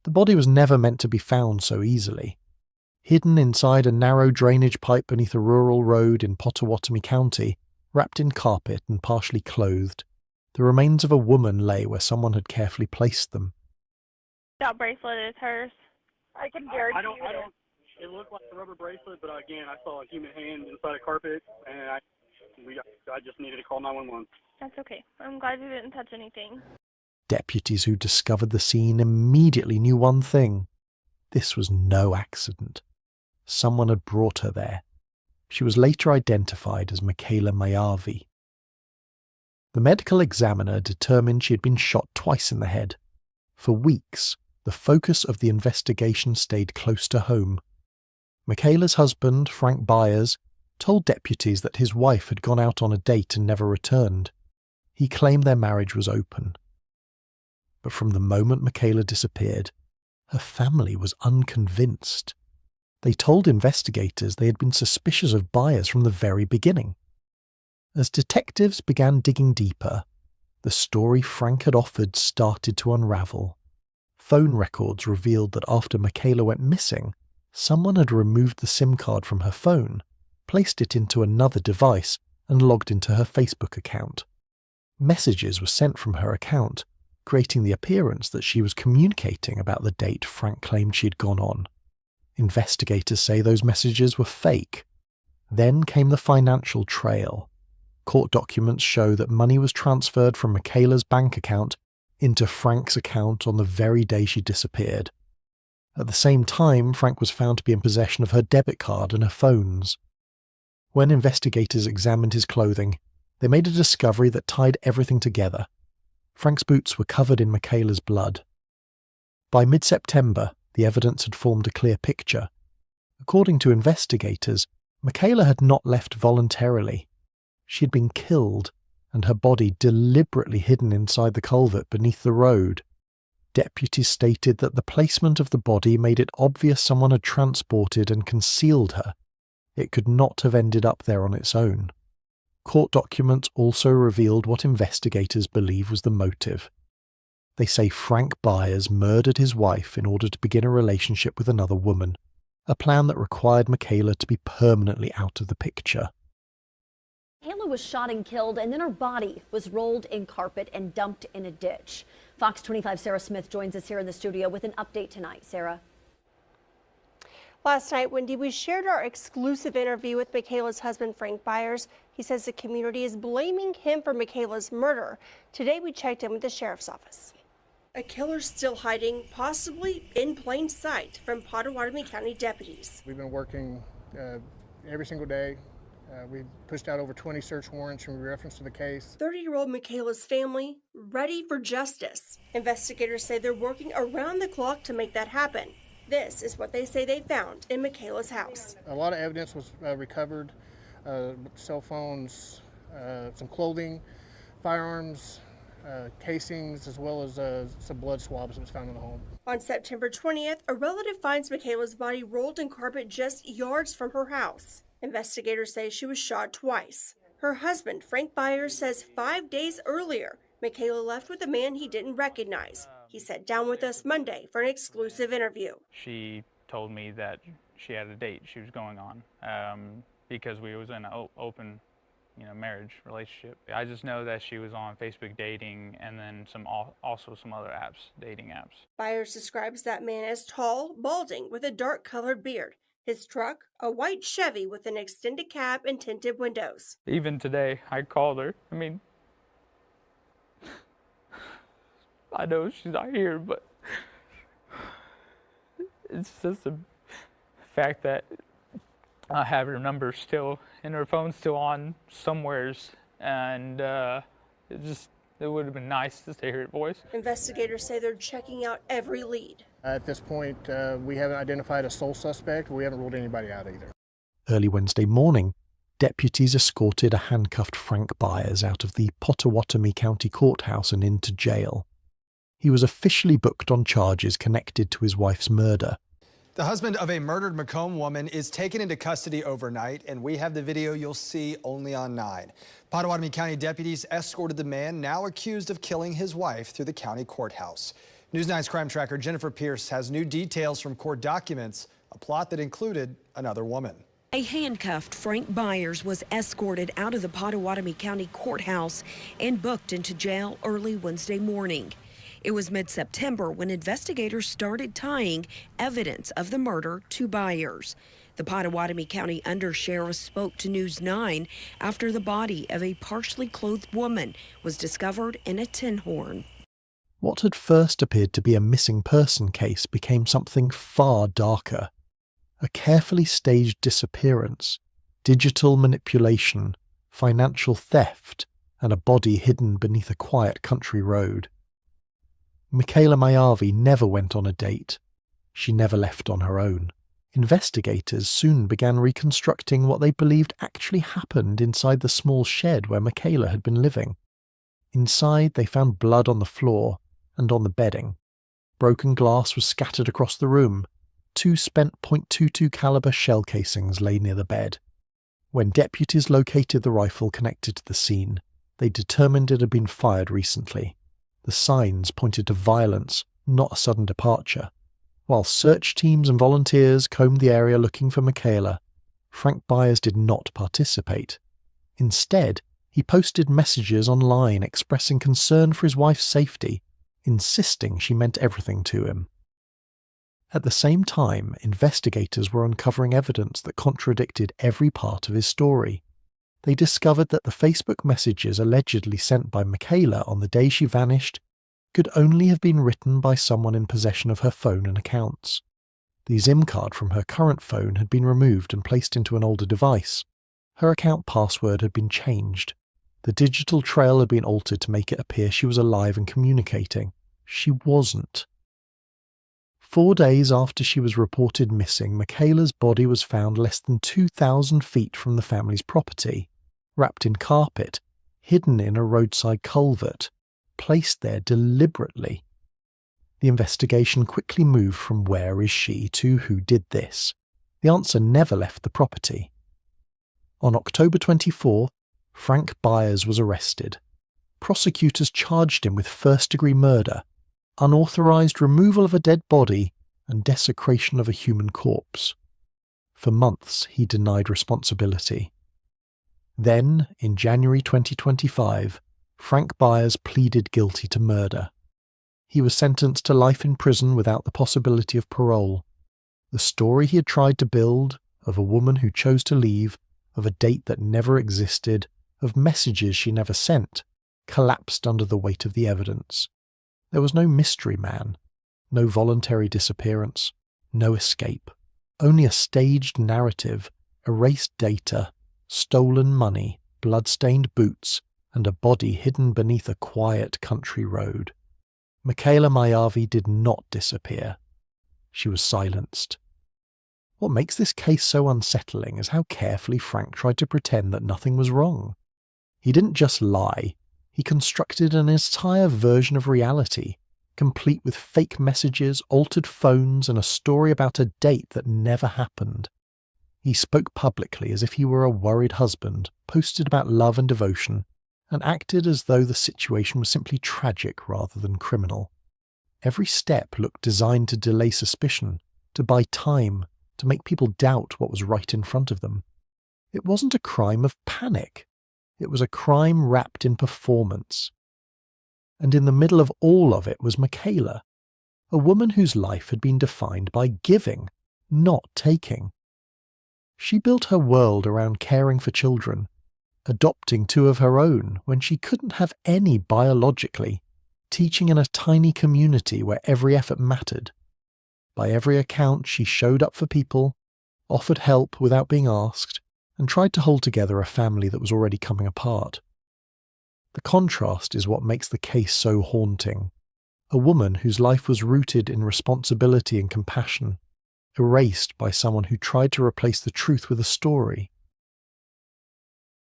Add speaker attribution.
Speaker 1: The body was never meant to be found so easily. Hidden inside a narrow drainage pipe beneath a rural road in Pottawatomie County, wrapped in carpet and partially clothed, the remains of a woman lay where someone had carefully placed them.
Speaker 2: That bracelet is hers.
Speaker 3: I can guarantee
Speaker 4: I don't. It looked like a rubber bracelet, but again, I saw a human hand inside a carpet, and I just needed to call 911.
Speaker 2: That's okay. I'm glad you didn't touch anything.
Speaker 1: Deputies who discovered the scene immediately knew one thing. This was no accident. Someone had brought her there. She was later identified as Michaela Mayavi. The medical examiner determined she had been shot twice in the head. For weeks, the focus of the investigation stayed close to home. Michaela's husband, Frank Byers, told deputies that his wife had gone out on a date and never returned. He claimed their marriage was open. But from the moment Michaela disappeared, her family was unconvinced. They told investigators they had been suspicious of Byers from the very beginning. As detectives began digging deeper, the story Frank had offered started to unravel. Phone records revealed that after Michaela went missing, someone had removed the SIM card from her phone, placed it into another device, and logged into her Facebook account. Messages were sent from her account, creating the appearance that she was communicating about the date Frank claimed she had gone on. Investigators say those messages were fake. Then came the financial trail. Court documents show that money was transferred from Michaela's bank account into Frank's account on the very day she disappeared. At the same time, Frank was found to be in possession of her debit card and her phones. When investigators examined his clothing, they made a discovery that tied everything together. Frank's boots were covered in Michaela's blood. By mid-September, the evidence had formed a clear picture. According to investigators, Michaela had not left voluntarily. She had been killed, and her body deliberately hidden inside the culvert beneath the road. Deputies stated that the placement of the body made it obvious someone had transported and concealed her. It could not have ended up there on its own. Court documents also revealed what investigators believe was the motive. They say Frank Byers murdered his wife in order to begin a relationship with another woman, a plan that required Michaela to be permanently out of the picture.
Speaker 5: Michaela was shot and killed, and then her body was rolled in carpet and dumped in a ditch. Fox 25 Sarah Smith joins us here in the studio with an update tonight. Sarah.
Speaker 3: Last night, Wendy, we shared our exclusive interview with Michaela's husband, Frank Byers. He says the community is blaming him for Michaela's murder. Today, we checked in with the sheriff's office. A killer still hiding, possibly in plain sight, from Pottawatomie County deputies.
Speaker 6: We've been working every single day. We pushed out over 20 search warrants in reference to the case.
Speaker 3: 30-year-old Michaela's family ready for justice. Investigators say they're working around the clock to make that happen. This is what they say they found in Michaela's house.
Speaker 6: A lot of evidence was recovered, cell phones, some clothing, firearms, casings, as well as some blood swabs that was found in the home.
Speaker 3: On September 20th, a relative finds Michaela's body rolled in carpet just yards from her house. Investigators say she was shot twice. Her husband, Frank Byers, says 5 days earlier, Michaela left with a man he didn't recognize. He sat down with us Monday for an exclusive interview.
Speaker 7: She told me that she had a date she was going on because we was in an open marriage relationship. I just know that she was on Facebook dating and then also some other apps, dating apps.
Speaker 3: Byers describes that man as tall, balding, with a dark-colored beard. His truck, a white Chevy with an extended cab and tinted windows.
Speaker 7: Even today, I called her. I mean, I know she's not here, but it's just the fact that I have her number still and her phone's still on somewheres, and it would have been nice to hear her voice.
Speaker 3: Investigators say they're checking out every lead.
Speaker 6: At this point, we haven't identified a sole suspect. We haven't ruled anybody out either.
Speaker 1: Early Wednesday morning, deputies escorted a handcuffed Frank Byers out of the Pottawatomie County Courthouse and into jail. He was officially booked on charges connected to his wife's murder.
Speaker 8: The husband of a murdered Macomb woman is taken into custody overnight, and we have the video you'll see only on 9. Pottawatomie County deputies escorted the man now accused of killing his wife through the county courthouse. News 9's crime tracker Jennifer Pierce has new details from court documents, a plot that included another woman.
Speaker 9: A handcuffed Frank Byers was escorted out of the Pottawatomie County Courthouse and booked into jail early Wednesday morning. It was mid-September when investigators started tying evidence of the murder to Byers. The Pottawatomie County Undersheriff spoke to News 9 after the body of a partially clothed woman was discovered in a tin horn.
Speaker 1: What had first appeared to be a missing person case became something far darker. A carefully staged disappearance, digital manipulation, financial theft, and a body hidden beneath a quiet country road. Michaela Maiavi never went on a date. She never left on her own. Investigators soon began reconstructing what they believed actually happened inside the small shed where Michaela had been living. Inside, they found blood on the floor and on the bedding. Broken glass was scattered across the room. 2 spent .22 caliber shell casings lay near the bed. When deputies located the rifle connected to the scene, they determined it had been fired recently. The signs pointed to violence, not a sudden departure. While search teams and volunteers combed the area looking for Michaela, Frank Byers did not participate. Instead, he posted messages online expressing concern for his wife's safety, insisting she meant everything to him. At the same time, investigators were uncovering evidence that contradicted every part of his story. They discovered that the Facebook messages allegedly sent by Michaela on the day she vanished could only have been written by someone in possession of her phone and accounts. The SIM card from her current phone had been removed and placed into an older device. Her account password had been changed. The digital trail had been altered to make it appear she was alive and communicating. She wasn't. 4 days after she was reported missing, Michaela's body was found less than 2,000 feet from the family's property, wrapped in carpet, hidden in a roadside culvert, placed there deliberately. The investigation quickly moved from where is she to who did this. The answer never left the property. On October 24, Frank Byers was arrested. Prosecutors charged him with first-degree murder, unauthorized removal of a dead body, and desecration of a human corpse. For months, he denied responsibility. Then, in January 2025, Frank Byers pleaded guilty to murder. He was sentenced to life in prison without the possibility of parole. The story he had tried to build, of a woman who chose to leave, of a date that never existed, of messages she never sent, collapsed under the weight of the evidence. There was no mystery man, no voluntary disappearance, no escape, only a staged narrative, erased data, stolen money, blood-stained boots, and a body hidden beneath a quiet country road. Michaela Maiavi did not disappear. She was silenced. What makes this case so unsettling is how carefully Frank tried to pretend that nothing was wrong. He didn't just lie, he constructed an entire version of reality, complete with fake messages, altered phones, and a story about a date that never happened. He spoke publicly as if he were a worried husband, posted about love and devotion, and acted as though the situation was simply tragic rather than criminal. Every step looked designed to delay suspicion, to buy time, to make people doubt what was right in front of them. It wasn't a crime of panic. It was a crime wrapped in performance. And in the middle of all of it was Michaela, a woman whose life had been defined by giving, not taking. She built her world around caring for children, adopting 2 of her own when she couldn't have any biologically, teaching in a tiny community where every effort mattered. By every account, she showed up for people, offered help without being asked, and tried to hold together a family that was already coming apart. The contrast is what makes the case so haunting. A woman whose life was rooted in responsibility and compassion, erased by someone who tried to replace the truth with a story.